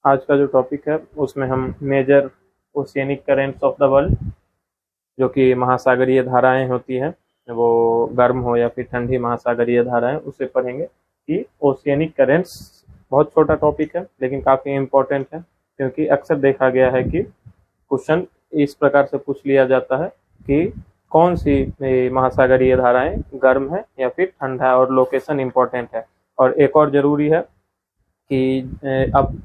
आज का जो टॉपिक है उसमें हम major oceanic currents of the world, जो कि महासागरीय धाराएं होती हैं, वो गर्म हो या फिर ठंडी महासागरीय धाराएं, उसे पढ़ेंगे कि ओशियनिक करेंट्स। बहुत छोटा टॉपिक है लेकिन काफ़ी इम्पोर्टेंट है, क्योंकि अक्सर देखा गया है कि क्वेश्चन इस प्रकार से पूछ लिया जाता है कि कौन सी महासागरीय धाराएं गर्म है या फिर ठंडा है, और लोकेशन इम्पोर्टेंट है। और एक और ज़रूरी है कि अब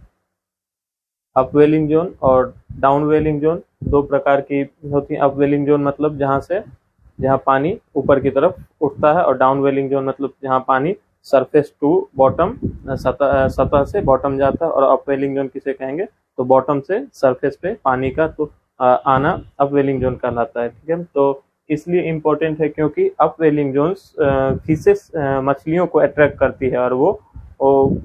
अपवेलिंग जोन और डाउनवेलिंग जोन दो प्रकार की होती है। अपवेलिंग जोन मतलब जहाँ पानी ऊपर की तरफ उठता है, और डाउनवेलिंग जोन मतलब जहाँ पानी सरफेस टू बॉटम, सतह से बॉटम जाता है। और अपवेलिंग जोन किसे कहेंगे, तो बॉटम से सरफेस पे पानी का तो आना अपवेलिंग जोन कहलाता है। ठीक है, तो इसलिए इम्पोर्टेंट है क्योंकि अपवेलिंग जोन्स फिशेस, मछलियों को अट्रैक्ट करती है, और वो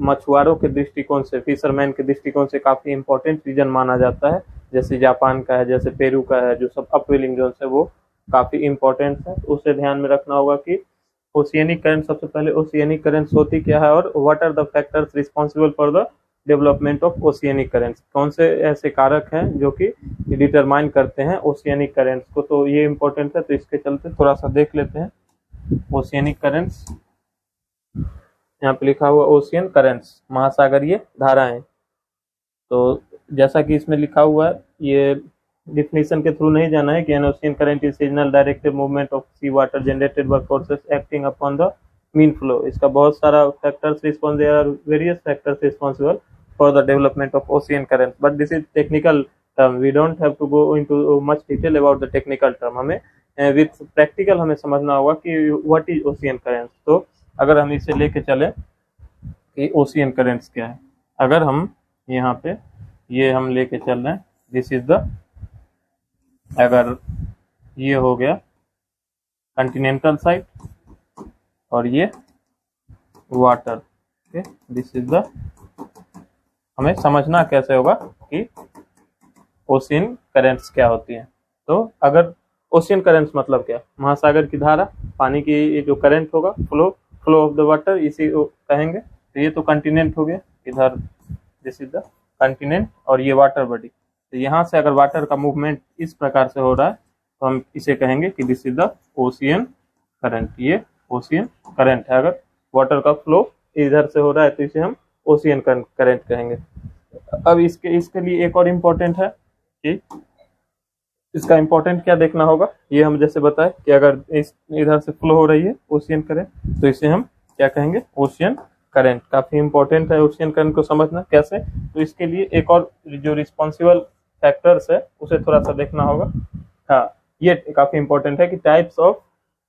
मछुआरों के दृष्टिकोण से, फिशरमैन के दृष्टिकोण से काफ़ी इम्पोर्टेंट रीजन माना जाता है। जैसे जापान का है, जैसे पेरू का है, जो सब अपवेलिंग जोन है वो काफ़ी इम्पोर्टेंट है। तो उसे ध्यान में रखना होगा कि ओशियनिक करंट, सबसे पहले ओशियनिक करंट्स होती क्या है, और what are the factors responsible for the development of oceanic currents. कौन से ऐसे कारक हैं जो कि डिटरमाइन करते हैं ओशियनिक करंट्स को। तो ये इम्पोर्टेंट है, तो इसके चलते थोड़ा सा देख लेते हैं ओशियनिक करंट्स। यहाँ पे लिखा हुआ ओशियन करंट्स, महासागरीय धाराएं। तो जैसा कि इसमें लिखा हुआ है, ये डिफिनीशन के थ्रू नहीं जाना है कि an ocean current is seasonal directive movement of sea water generated by forces acting upon the mean flow. इसका बहुत सारा factors response, there are various factors responsible for the development of ocean current, but this is technical term, we don't have to go into much detail about the technical term. हमें with practical हमें समझना होगा कि what is ocean current. तो अगर हम इसे लेके चले कि ओशियन करंट्स क्या है, अगर हम यहाँ पे ये हम लेके चल रहे हैं, दिस इज द, अगर ये हो गया कंटिनेंटल साइड और ये water, okay, this is the, हमें समझना कैसे होगा कि ओशियन करंट्स क्या होती हैं। तो अगर ओशियन करंट्स मतलब क्या, महासागर की धारा, पानी की जो करंट होगा, फ्लो ऑफ द वाटर, इसी को कहेंगे। तो ये तो कंटिनेंट हो गया इधर, दिस इज द कंटिनेंट, और ये वाटर बॉडी। तो यहाँ से अगर वाटर का मूवमेंट इस प्रकार से हो रहा है तो हम इसे कहेंगे कि this is the ocean current. ये ओशियन करंट है। अगर वाटर का फ्लो इधर से हो रहा है तो इसे हम ओशियन करंट कहेंगे। अब इसके लिए एक और इम्पोर्टेंट है कि इसका इम्पोर्टेंट क्या देखना होगा। ये हम जैसे बताए कि अगर इस इधर से फ्लो हो रही है ओशियन करंट, तो इसे हम क्या कहेंगे, ओशियन करंट। काफी इंपॉर्टेंट है ओशियन करंट को समझना कैसे। तो इसके लिए एक और जो रिस्पॉन्सिबल फैक्टर्स है उसे थोड़ा सा देखना होगा। हाँ, ये काफी इंपॉर्टेंट है कि टाइप्स ऑफ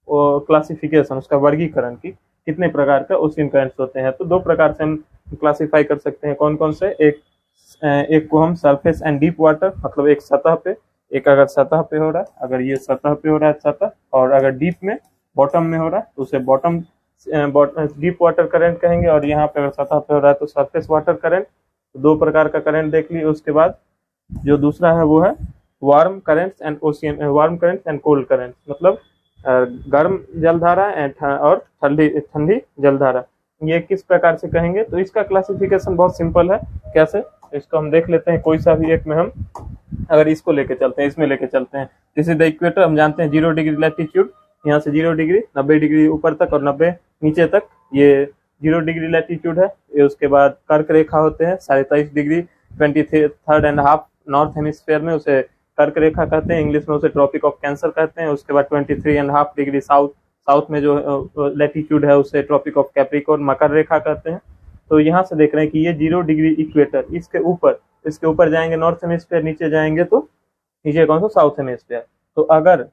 क्लासिफिकेशन, उसका वर्गीकरण की कितने प्रकार का ओशियन करंट्स होते हैं। तो दो प्रकार से हम क्लासिफाई कर सकते हैं। कौन कौन से, एक को हम सरफेस एंड डीप वाटर, मतलब एक सतह पे, एक अगर सतह पे हो रहा है, अगर ये सतह पे हो रहा है सतह, और अगर डीप में बॉटम में हो रहा है तो उसे बॉटम डीप वाटर करंट कहेंगे। और यहाँ पे अगर सतह पे हो रहा है तो सरफेस वाटर करंट। दो प्रकार का करंट देख लिए। उसके बाद जो दूसरा है वो है warm currents and ocean, warm currents and cold currents, मतलब गर्म जलधारा और ठंडी जलधारा। ये किस प्रकार से कहेंगे, तो इसका क्लासिफिकेशन बहुत सिंपल है। कैसे, इसको हम देख लेते हैं। कोई सा भी एक में हम अगर इसको लेके चलते हैं, इसमें लेके चलते हैं, जैसे द इक्वेटर, हम जानते हैं 0 डिग्री लैटिट्यूड, यहाँ से 0 डिग्री 90 डिग्री ऊपर तक और 90 नीचे तक, ये 0 डिग्री लैटिट्यूड है। ये उसके बाद कर्क रेखा होते हैं 23.5 डिग्री 23.5 नॉर्थ हेमिस्फीयर में, उसे कर्क रेखा कहते हैं, इंग्लिश में उसे ट्रॉपिक ऑफ कैंसर कहते हैं। उसके बाद 23.5 डिग्री साउथ में जो लैटिट्यूड है उसे ट्रॉपिक ऑफ कैप्रिकॉर्न, मकर रेखा कहते हैं। तो यहाँ से देख रहे हैं कि ये 0 डिग्री इक्वेटर, इसके ऊपर जाएंगे नॉर्थ हेमिस्फीयर, नीचे जाएंगे तो नीचे कौन सा, साउथ हेमिस्फीयर। तो अगर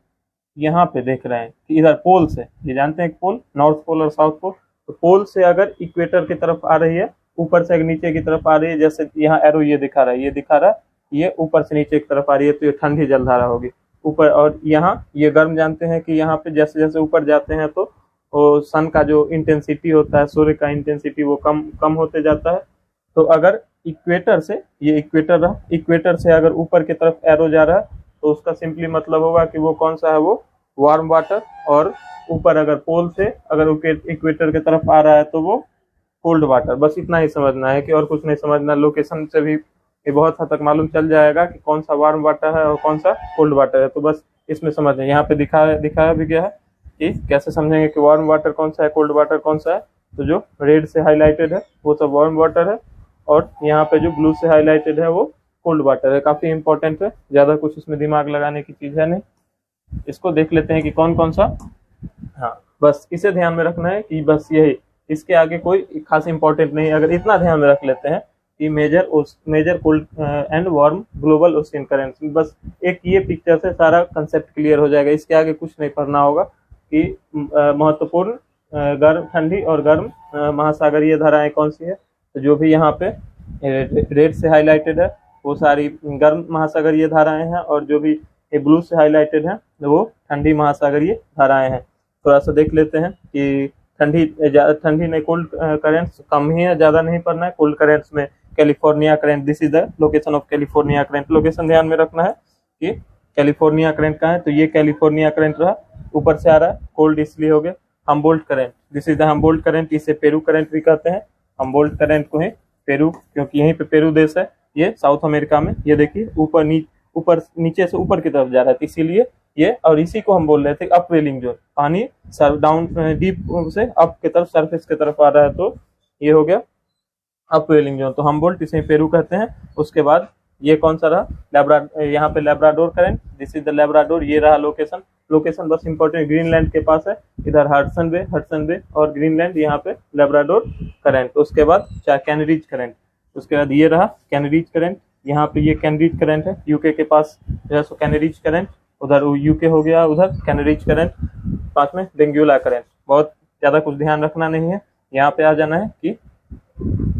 यहाँ पे देख रहे हैं कि इधर पोल से, ये जानते हैं पोल, नॉर्थ पोल और साउथ पोल, तो पोल से अगर इक्वेटर की तरफ आ रही है, ऊपर से नीचे की तरफ आ रही है, जैसे यहाँ एरो ये दिखा रहा है, ये ऊपर से नीचे की तरफ आ रही है, तो ये ठंडी जलधारा होगी ऊपर। और यहाँ ये गर्म, जानते हैं कि यहाँ पे जैसे जैसे ऊपर जाते हैं तो सन का जो इंटेंसिटी होता है, सूर्य का इंटेंसिटी, वो कम होते जाता है। तो अगर इक्वेटर से, ये इक्वेटर रहा, इक्वेटर से अगर ऊपर की तरफ एरो जा रहा है तो उसका सिंपली मतलब होगा कि वो कौन सा है, वो वार्म वाटर। और ऊपर अगर पोल से अगर इक्वेटर की तरफ आ रहा है तो वो कोल्ड वाटर। बस इतना ही समझना है कि और कुछ नहीं समझना। लोकेशन से भी ये बहुत हद तक मालूम चल जाएगा कि कौन सा वार्म वाटर है और कौन सा कोल्ड वाटर है। तो बस इसमें समझें, यहाँ पे दिखाया भी गया है कि कैसे समझेंगे कि वार्म वाटर कौन सा है, कोल्ड वाटर कौन सा है। तो जो रेड से हाईलाइटेड है वो सब वार्म वाटर है, और यहाँ पे जो ब्लू से हाईलाइटेड है वो कोल्ड वाटर है। काफी इंपॉर्टेंट है, ज्यादा कुछ इसमें दिमाग लगाने की चीज है नहीं। इसको देख लेते हैं कि कौन कौन सा, हाँ बस इसे ध्यान में रखना है कि बस यही, इसके आगे कोई खास इंपॉर्टेंट नहीं। अगर इतना ध्यान में रख लेते हैं कि major cold and warm global ocean currents, बस एक ये पिक्चर से सारा कंसेप्ट क्लियर हो जाएगा। इसके आगे कुछ नहीं पढ़ना होगा कि महत्वपूर्ण गर्म ठंडी और गर्म महासागरीय धाराएं कौन सी है। तो जो भी यहाँ पे रेड से हाईलाइटेड है वो सारी गर्म महासागरीय धाराएं हैं, और जो भी ब्लू से हाईलाइटेड है वो ठंडी महासागरीय धाराएं हैं। थोड़ा सा देख लेते हैं कि ठंडी नहीं, कोल्ड करेंट्स कम ही है, ज्यादा नहीं पढ़ना है। कोल्ड करेंट्स में California current, this is the location of California current. Location ध्यान में रखना है कि कैलिफोर्निया करंट कहाँ है, तो ये कैलिफोर्निया करंट रहा, ऊपर से आ रहा है, कोल्ड इसलिए हो गया। Humboldt current, this is the Humboldt current, इसे पेरू करंट भी कहते हैं। हम्बोल्ट करंट को ही पेरू, क्योंकि यहीं पे पेरू देश है, ये साउथ अमेरिका में। ये देखिए ऊपर नीचे से ऊपर की तरफ जा रहा है, इसीलिए ये, और इसी को हम बोल रहे थे अपवेलिंग जोन, पानी डाउन डीप से अप की तरफ, सरफेस की तरफ आ रहा है, तो ये हो गया अपवेलिंग जोन। तो हम्बोल्ट इसे पेरू कहते हैं। उसके बाद ये कौन सा रहा, यहाँ पे Labrador current, this is the Labrador, ये रहा लोकेशन बस इंपॉर्टेंट, ग्रीनलैंड के पास है, इधर हडसन बे और ग्रीनलैंड, यहाँ पे लेब्राडोर करंट। उसके बाद कैनरीज करंट, उसके बाद ये रहा कैनरीज करंट, यहाँ पे ये कैनरीज करंट है, यूके के पास जो है सो कैनरीज करंट, उधर यूके हो गया, उधर कैनरीज करंट। पास में बेंगुला करंट, बहुत ज्यादा कुछ ध्यान रखना नहीं है, यहाँ पे आ जाना है कि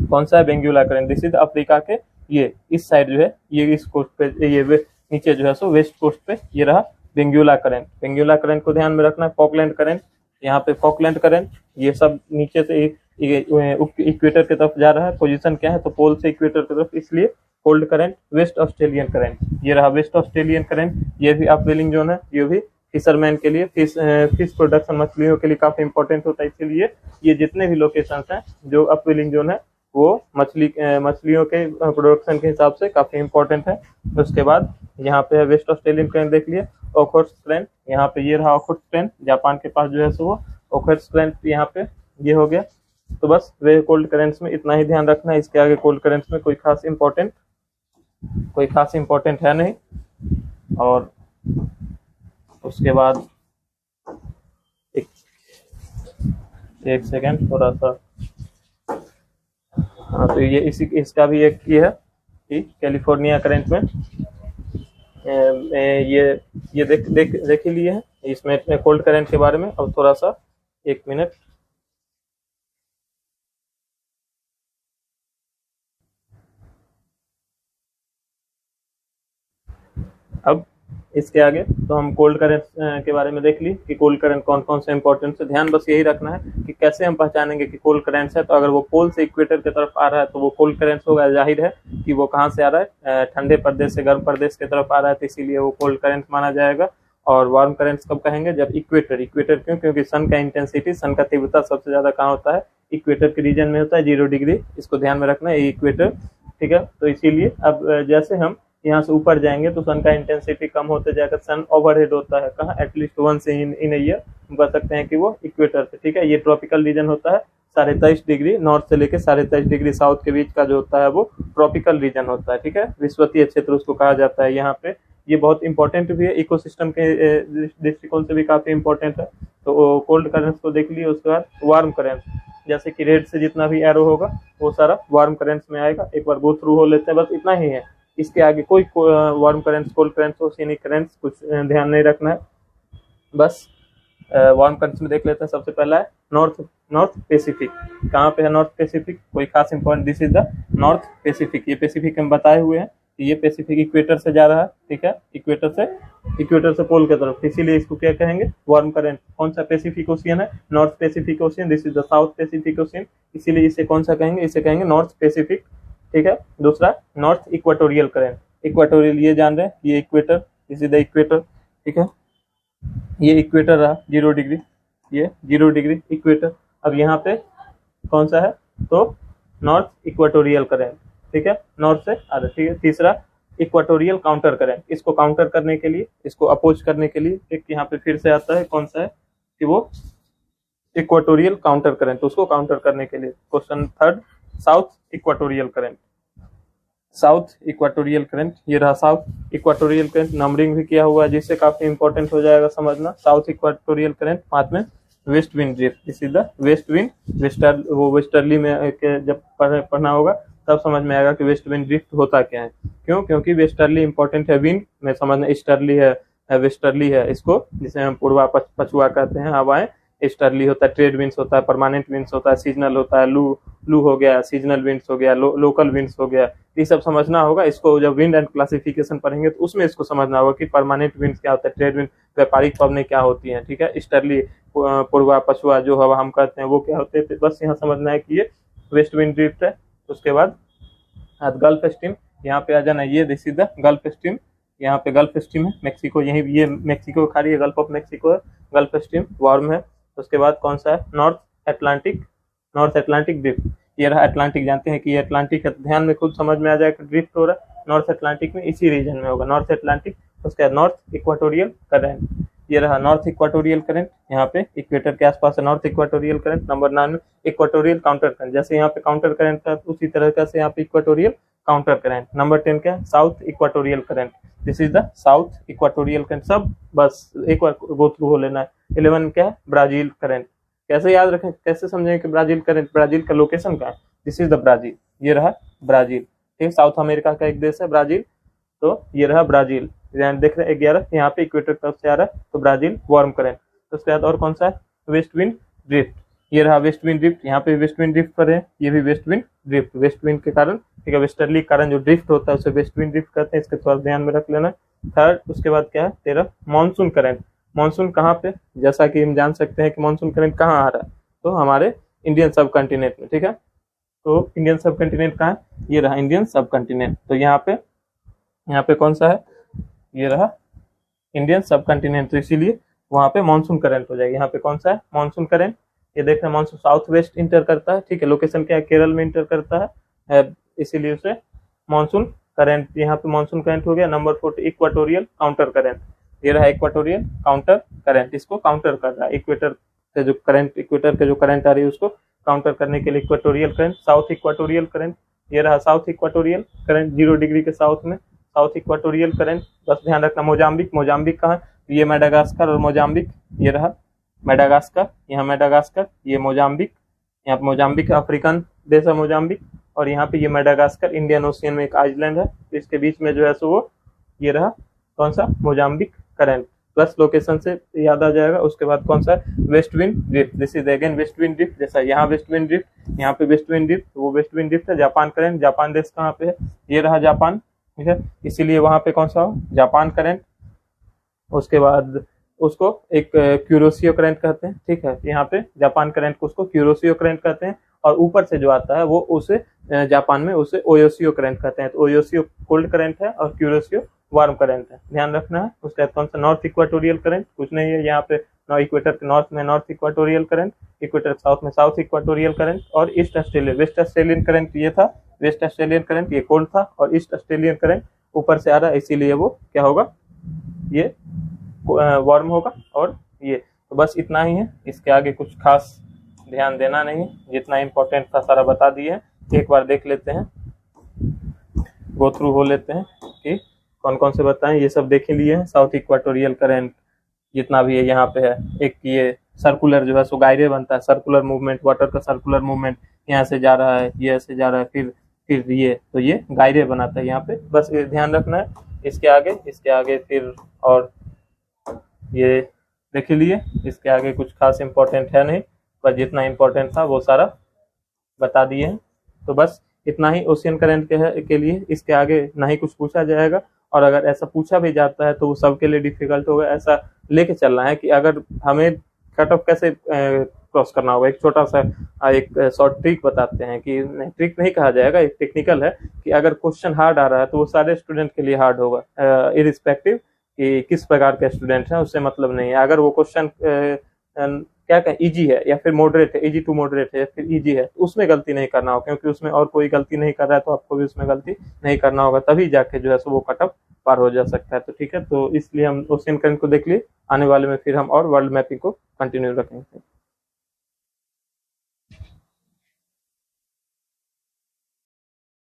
कौन सा है Benguela current. This is Africa के ये इस साइड जो है, ये इस कोस्ट पे, ये नीचे जो है सो वेस्ट कोस्ट पे ये रहा बेंगुला करंट। बेंगुला करंट को ध्यान में रखना है। फॉकलैंड करंट, यहाँ पे फॉकलैंड करंट, ये सब नीचे से इक्वेटर की तरफ जा रहा है। पोजीशन क्या है, तो पोल से इक्वेटर की तरफ, इसलिए cold current. Waste Australian current, ये रहा वेस्ट ऑस्ट्रेलियन करंट, ये भी अपवेलिंग जोन है, ये भी फिशरमैन के लिए, फिश प्रोडक्शन, मछलियों के लिए काफी इंपॉर्टेंट होता है। इसीलिए ये जितने भी लोकेशंस हैं जो अपवेलिंग जोन है वो मछलियों के प्रोडक्शन के हिसाब से काफी इंपॉर्टेंट है। उसके बाद यहाँ पे है वेस्ट ऑस्ट्रेलियन करंट, देख लिए ओखोट्स करंट, यहाँ पे ये रहा ओखोट्स करंट, जापान के पास जो है सो वो ओखोट्स करंट यहाँ पे ये हो गया। तो बस वे कोल्ड करेंट्स में इतना ही ध्यान रखना है, इसके आगे कोल्ड करेंट्स में कोई खास इंपॉर्टेंट है नहीं। और उसके बाद एक सेकेंड थोड़ा सा, हाँ तो ये इसका भी एक ये है कि कैलिफोर्निया करंट में ये देख ही लिए है इसमें कोल्ड करंट के बारे में। अब थोड़ा सा एक मिनट, अब इसके आगे तो हम कोल्ड करंट के बारे में देख ली कि कोल्ड करंट कौन कौन से इंपॉर्टेंट है। ध्यान बस यही रखना है कि कैसे हम पहचानेंगे कि कोल्ड करंट है। तो अगर वो पोल से इक्वेटर की तरफ आ रहा है तो वो कोल्ड करंट होगा, जाहिर है कि वो कहाँ से आ रहा है, ठंडे प्रदेश से गर्म प्रदेश की तरफ आ रहा है, तो इसीलिए वो कोल्ड करंट माना जाएगा। और वार्म करंट्स कब कहेंगे, जब इक्वेटर क्यों, क्योंकि सन का इंटेंसिटी, सन का तीव्रता सबसे ज्यादा कहाँ होता है, इक्वेटर के रीजन में होता है, 0 डिग्री। इसको ध्यान में रखना है, इक्वेटर, ठीक है। तो इसीलिए अब जैसे हम यहाँ से ऊपर जाएंगे तो सन का इंटेंसिटी कम होते जाएगा, सन ओवरहेड होता है कहाँ, एटलीस्ट 1 से इन ईयर बता सकते हैं कि वो इक्वेटर पे, ठीक है। ये ट्रॉपिकल रीजन होता है, 23.5 डिग्री नॉर्थ से लेके 23.5 डिग्री साउथ के बीच का जो होता है वो ट्रॉपिकल रीजन होता है, ठीक है। विश्वतीय क्षेत्र उसको कहा जाता है। यहाँ पे ये बहुत इंपॉर्टेंट भी है, इकोसिस्टम के दृष्टिकोण से भी काफी इंपॉर्टेंट है। तो कोल्ड करंट्स को देख लिए। उसके बाद वार्म करंट, जैसे कि रेड से जितना भी एरो होगा वो सारा वार्म करंट्स में आएगा। एक बार गो थ्रू हो लेते हैं, बस इतना ही है। इसके आगे कोई warm currents, cold currents, oceanic currents कुछ ध्यान नहीं रखना है। बस वार्म करंट्स में देख लेते हैं। सबसे पहला है नॉर्थ पैसिफिक। कहाँ पे है नॉर्थ पैसिफिक, कोई खास important, this is the north Pacific. ये पैसिफिक हम बताए हुए हैं कि ये पैसिफिक इक्वेटर से जा रहा है, ठीक है, इक्वेटर से पोल की तरफ, इसीलिए इसको क्या कहेंगे, वार्म करंट। कौन सा पैसिफिक ओशियन है, north Pacific ocean, this is the south Pacific ocean, इसीलिए इसे कौन सा कहेंगे, इसे कहेंगे नॉर्थ पैसिफिक, ठीक है। दूसरा नॉर्थ इक्वाटोरियल करंट, इक्वाटोरियल ये जान रहे हैं, ये equator, this is the equator, ठीक है। ये इक्वेटर रहा 0 डिग्री, ये 0 डिग्री इक्वेटर। अब यहाँ पे कौन सा है, तो नॉर्थ इक्वाटोरियल करंट, ठीक है, नॉर्थ से आ रहा है, ठीक है। तीसरा इक्वाटोरियल काउंटर करंट, इसको काउंटर करने के लिए, इसको अपोज करने के लिए एक यहाँ पे फिर से आता है, कौन सा है कि वो इक्वाटोरियल काउंटर करंट, उसको काउंटर करने के लिए। Question third, south equatorial current, south equatorial current, ये रहा साउथ इक्वाटोरियल करंट, नंबरिंग भी किया हुआ है जिससे काफी इंपॉर्टेंट हो जाएगा समझना। साउथ इक्वाटोरियल करंट, बाद में west wind drift, this is the west wind, वो वेस्टर्ली में जब पढ़ना होगा तब समझ में आएगा कि वेस्ट विंड ड्रिफ्ट होता क्या है। क्यों? क्योंकि वेस्टर्ली इंपॉर्टेंट है विंड में समझना, ईस्टर्ली है वेस्टर्ली है, इसको जिसे हम पूर्वा पछुआ कहते हैं हवाएं, ईस्टर्ली होता है, ट्रेड विंड्स होता है, परमानेंट विंड्स होता है, सीजनल होता है, लू हो गया, सीजनल विंड्स हो गया, लोकल विंड्स हो गया, ये सब समझना होगा। इसको जब विंड एंड क्लासिफिकेशन पढ़ेंगे तो उसमें इसको समझना होगा कि परमानेंट विंड्स क्या होता है, ट्रेड विंड, व्यापारिक पवनें क्या होती हैं, ठीक है। ईस्टर्ली पूर्वा पछुआ जो हवा हम कहते हैं वो क्या होते हैं, बस यहाँ समझना है कि ये वेस्ट विंड ड्रिफ्ट है। उसके बाद गल्फ स्ट्रीम, यहाँ पे आ जाना, ये this is the gulf stream, यहाँ पे गल्फ स्ट्रीम है, मेक्सिको, यही ये मेक्सिको खा रही है, गल्फ ऑफ मेक्सिको है, गल्फ स्ट्रीम वार्म है। उसके बाद कौन सा है, नॉर्थ अटलांटिक ड्रिफ्ट, ये रहा अटलांटिक, जानते हैं कि ये अटलांटिक है, ध्यान में खुद समझ में आ जाएगा ड्रिफ्ट हो रहा है नॉर्थ अटलांटिक में, इसी रीजन में होगा नॉर्थ अटलांटिक। उसके बाद नॉर्थ इक्वाटोरियल करंट, ये रहा नॉर्थ इक्वाटोरियल करंट, यहाँ पे इक्वेटर के आसपास है नॉर्थ इक्वाटोरियल करंट। नंबर 9 में इक्वाटोरियल काउंटर करंट, जैसे यहाँ पे काउंटर करंट था उसी तरह से यहाँ पे इक्वाटोरियल काउंटर करंट। नंबर 10 क्या है, south equatorial current, this is the south equatorial current, सब बस एक बार गो थ्रू हो लेना है। 11 क्या है, ब्राजील करंट, कैसे याद रखें, कैसे समझेंगे कि ब्राजील करंट, ब्राजील का लोकेशन कहाँ है, दिस इज द ब्राजील, ये रहा ब्राजील, ठीक, साउथ अमेरिका का एक देश है ब्राजील, तो ये रहा ब्राजील। देख रहे 11, यहाँ पे इक्वेटर तरफ से आ रहा है तो ब्राजील वार्म करंट। तो उसके बाद और कौन सा है, वेस्ट विंड ड्रिफ्ट, ये रहा वेस्ट विंड ड्रिफ्ट, यहाँ पे वेस्ट विंड ड्रिफ्ट पर है, ये भी west wind drift, west wind के कारण, ठीक है, वेस्टर्ली कारण जो ड्रिफ्ट होता है उसे वेस्ट विंड ड्रिफ्ट कहते हैं, इसके थोड़ा ध्यान में रख लेना। थर्ड, उसके बाद क्या है 13, मानसून करंट, मानसून कहाँ पे, जैसा कि हम जान सकते हैं कि मानसून करंट कहाँ आ रहा है, तो हमारे इंडियन सब कंटिनेंट में, ठीक है। तो इंडियन सब कंटिनेंट कहाँ है, ये रहा इंडियन सब कंटिनेंट, तो यहाँ पे कौन सा है, ये रहा इंडियन सब कंटिनेंट, तो इसीलिए वहां पे मानसून करंट हो जाएगा। यहाँ पे कौन सा है, मानसून करंट, ये देख रहे हैं मानसून साउथ वेस्ट इंटर करता है, ठीक है, लोकेशन क्या है, केरल में इंटर करता है, इसीलिए उसे मानसून करंट, यहाँ पे मानसून करंट हो गया। नंबर 4 इक्वाटोरियल काउंटर करंट, ये रहा इक्वाटोरियल काउंटर करंट, इसको काउंटर कर रहा है, इक्वेटर से जो करंट, इक्वेटर के जो करंट आ रही है उसको काउंटर करने के लिए equatorial current. South equatorial current, ये रहा साउथ इक्वाटोरियल करंट, 0 डिग्री के साउथ में साउथ इक्वाटोरियल करंट। बस ध्यान रखना, मोजाम्बिक कहाँ है, ये मेडागास्कर और मोजाम्बिक, ये रहा मेडागास्कर, यहाँ मेडागास्कर, ये मोजाम्बिक, यहाँ पे मोजाम्बिक अफ्रीकन देश है मोजाम्बिक, और यहाँ पे ये मेडागास्कर इंडियन ओशियन में एक आइलैंड है, तो इसके बीच में जो है सो वो ये रहा कौन सा, मोजाम्बिक करंट, प्लस लोकेशन से याद आ जाएगा। उसके बाद कौन सा, west wind drift, this is again west wind drift, जैसा यहाँ वेस्ट विंड ड्रिफ्ट, यहाँ पे वेस्ट विंड ड्रिफ्ट, वो वेस्ट विंड ड्रिफ्ट है। जापान करंट, जापान देश कहाँ पे है, ये रहा जापान, ठीक है, इसीलिए वहां पे कौन सा हो, जापान करंट। उसके बाद उसको एक क्यूरोसियो करंट कहते हैं, ठीक है, यहाँ पे जापान करंट को उसको क्यूरोसियो करंट कहते हैं, और ऊपर से जो आता है वो उसे जापान में उसे ओयोसियो करंट कहते हैं। तो ओयोसियो कोल्ड करंट है और क्यूरोसियो वार्म करंट है, ध्यान रखना है। उसके बाद कौन सा, नॉर्थ इक्वाटोरियल करंट, कुछ नहीं है यहाँ पे, इक्वेटर के नॉर्थ में north equatorial current, equator south में साउथ इक्वाटोरियल करंट, और east Australia West Australian current, ये था वेस्ट ऑस्ट्रेलियन करंट, ये कोल्ड था, और ईस्ट ऑस्ट्रेलियन करंट ऊपर से आ रहा है, इसीलिए वो क्या होगा, ये वार्म होगा। और ये तो बस इतना ही है, इसके आगे कुछ खास ध्यान देना नहीं, जितना इंपॉर्टेंट था सारा बता दिए। एक बार देख लेते हैं, गो थ्रू हो लेते हैं कि कौन कौन से बताएं, ये सब देख लिए हैं। साउथ इक्वाटोरियल करंट जितना भी है यहाँ पे है, एक ये सर्कुलर जो है सो गायरे बनता है, सर्कुलर मूवमेंट, वाटर का सर्कुलर मूवमेंट, यहाँ से जा रहा है, ये ऐसे जा रहा है, फिर ये, तो ये गायरे बनाता है यहाँ पे, बस ये ध्यान रखना है। इसके आगे फिर और ये देख लिए, इसके आगे कुछ खास इंपॉर्टेंट है नहीं, बस जितना इंपॉर्टेंट था वो सारा बता दिए हैं। तो बस इतना ही ओशियन करंट के लिए, इसके आगे ना ही कुछ पूछा जाएगा, और अगर ऐसा पूछा भी जाता है तो वो सबके लिए डिफिकल्ट होगा। ऐसा लेके चलना है कि अगर हमें कट ऑफ कैसे क्रॉस करना होगा, एक छोटा सा एक शॉर्ट ट्रिक बताते हैं, कि ट्रिक नहीं कहा जाएगा, एक टेक्निकल है, कि अगर क्वेश्चन हार्ड आ रहा है तो वो सारे स्टूडेंट के लिए हार्ड होगा, इरिस्पेक्टिव कि किस प्रकार के स्टूडेंट हैं, उससे मतलब नहीं है। अगर वो क्वेश्चन क्या कहें इजी है या फिर मॉडरेट है, इजी टू मॉडरेट है या फिर इजी है, तो उसमें गलती नहीं करना होगा, क्योंकि उसमें और कोई गलती नहीं कर रहा है तो आपको भी उसमें गलती नहीं करना होगा, तभी जाके जो है सो वो कट ऑफ पार हो जा सकता है। तो ठीक है, तो इसलिए हम ओशियन करंट को देख लिए, आने वाले में फिर हम और वर्ल्ड मैपिंग को कंटिन्यू रखेंगे।